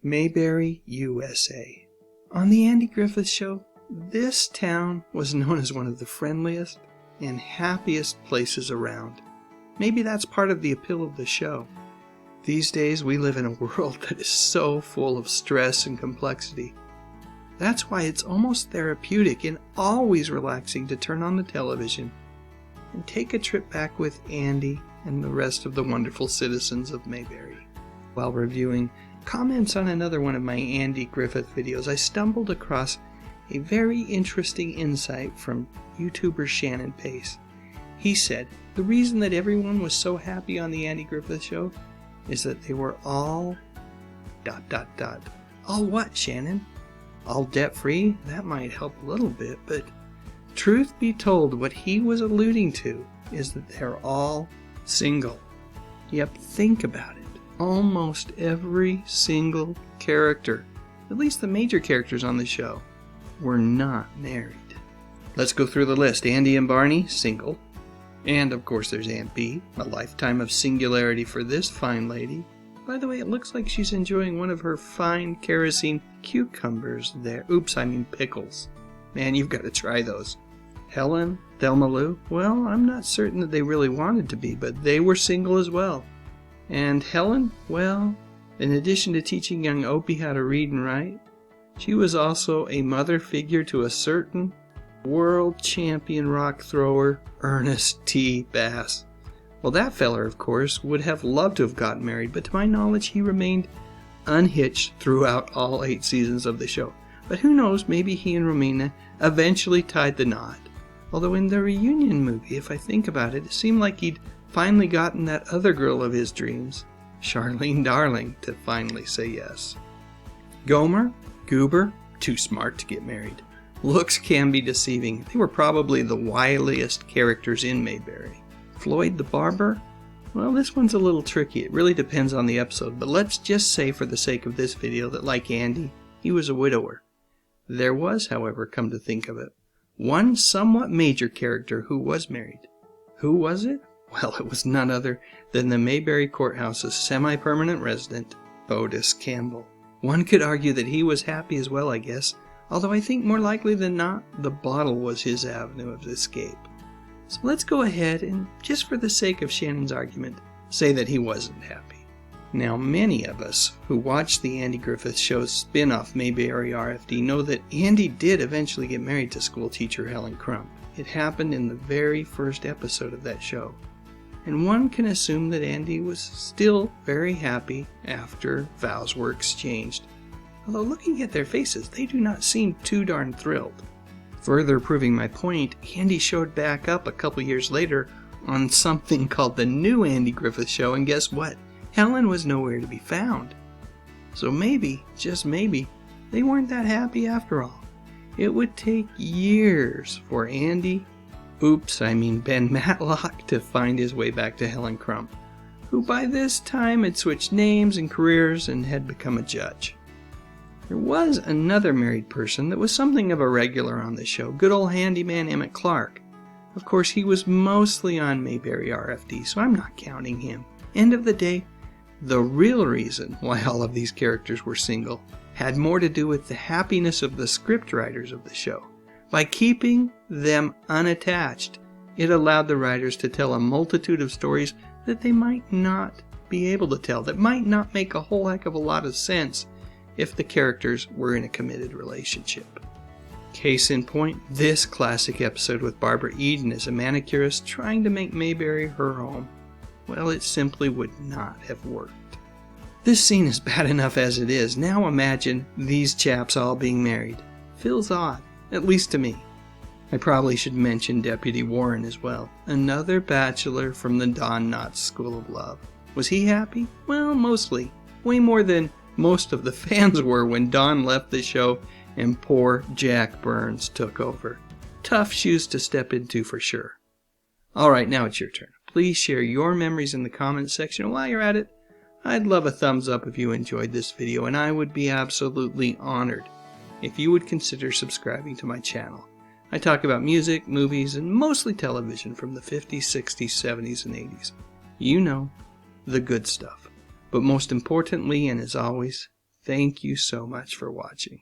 Mayberry, USA. On the Andy Griffith Show, this town was known as one of the friendliest and happiest places around. Maybe that's part of the appeal of the show. These days we live in a world that is so full of stress and complexity. That's why it's almost therapeutic and always relaxing to turn on the television and take a trip back with Andy and the rest of the wonderful citizens of Mayberry. While reviewing comments on another one of my Andy Griffith videos, I stumbled across a very interesting insight from YouTuber Shannon Pace. He said, the reason that everyone was so happy on the Andy Griffith Show is that they were all... All what, Shannon? All debt-free? That might help a little bit, but truth be told, what he was alluding to is that they're all single. Yep, think about it. Almost every single character, at least the major characters on the show, were not married. Let's go through the list. Andy and Barney, single. And of course there's Aunt Bee, a lifetime of singularity for this fine lady. By the way, it looks like she's enjoying one of her fine kerosene cucumbers there. Oops, I mean pickles. Man, you've got to try those. Helen, Thelma Lou, well, I'm not certain that they really wanted to be, but they were single as well. And Helen, well, in addition to teaching young Opie how to read and write, she was also a mother figure to a certain world champion rock thrower, Ernest T. Bass. Well, that feller, of course, would have loved to have gotten married, but to my knowledge, he remained unhitched throughout all 8 seasons of the show. But who knows, maybe he and Romina eventually tied the knot. Although in the reunion movie, if I think about it, it seemed like he'd finally gotten that other girl of his dreams, Charlene Darling, to finally say yes. Gomer, Goober, too smart to get married. Looks can be deceiving. They were probably the wiliest characters in Mayberry. Floyd the barber? Well, this one's a little tricky. It really depends on the episode, but let's just say for the sake of this video that, like Andy, he was a widower. There was, however, come to think of it, one somewhat major character who was married. Who was it? Well, it was none other than the Mayberry Courthouse's semi-permanent resident, Otis Campbell. One could argue that he was happy as well, I guess, although I think more likely than not, the bottle was his avenue of escape. So let's go ahead and, just for the sake of Shannon's argument, say that he wasn't happy. Now, many of us who watched the Andy Griffith Show's spin-off Mayberry RFD know that Andy did eventually get married to school teacher Helen Crump. It happened in the very first episode of that show. And one can assume that Andy was still very happy after vows were exchanged. Although looking at their faces, they do not seem too darn thrilled. Further proving my point, Andy showed back up a couple years later on something called the New Andy Griffith Show, and guess what? Helen was nowhere to be found. So maybe, just maybe, they weren't that happy after all. It would take years for Ben Matlock to find his way back to Helen Crump, who by this time had switched names and careers and had become a judge. There was another married person that was something of a regular on the show, good old handyman Emmett Clark. Of course, he was mostly on Mayberry RFD, so I'm not counting him. End of the day, the real reason why all of these characters were single had more to do with the happiness of the scriptwriters of the show. By keeping them unattached, it allowed the writers to tell a multitude of stories that they might not be able to tell, that might not make a whole heck of a lot of sense if the characters were in a committed relationship. Case in point, this classic episode with Barbara Eden as a manicurist trying to make Mayberry her home. Well, it simply would not have worked. This scene is bad enough as it is. Now imagine these chaps all being married. Feels odd, at least to me. I probably should mention Deputy Warren as well. Another bachelor from the Don Knotts School of Love. Was he happy? Well, mostly. Way more than most of the fans were when Don left the show and poor Jack Burns took over. Tough shoes to step into for sure. Alright, now it's your turn. Please share your memories in the comments section. While you're at it, I'd love a thumbs up if you enjoyed this video, and I would be absolutely honored if you would consider subscribing to my channel. I talk about music, movies, and mostly television from the 50s, 60s, 70s, and 80s. You know, the good stuff. But most importantly, and as always, Thank you so much for watching.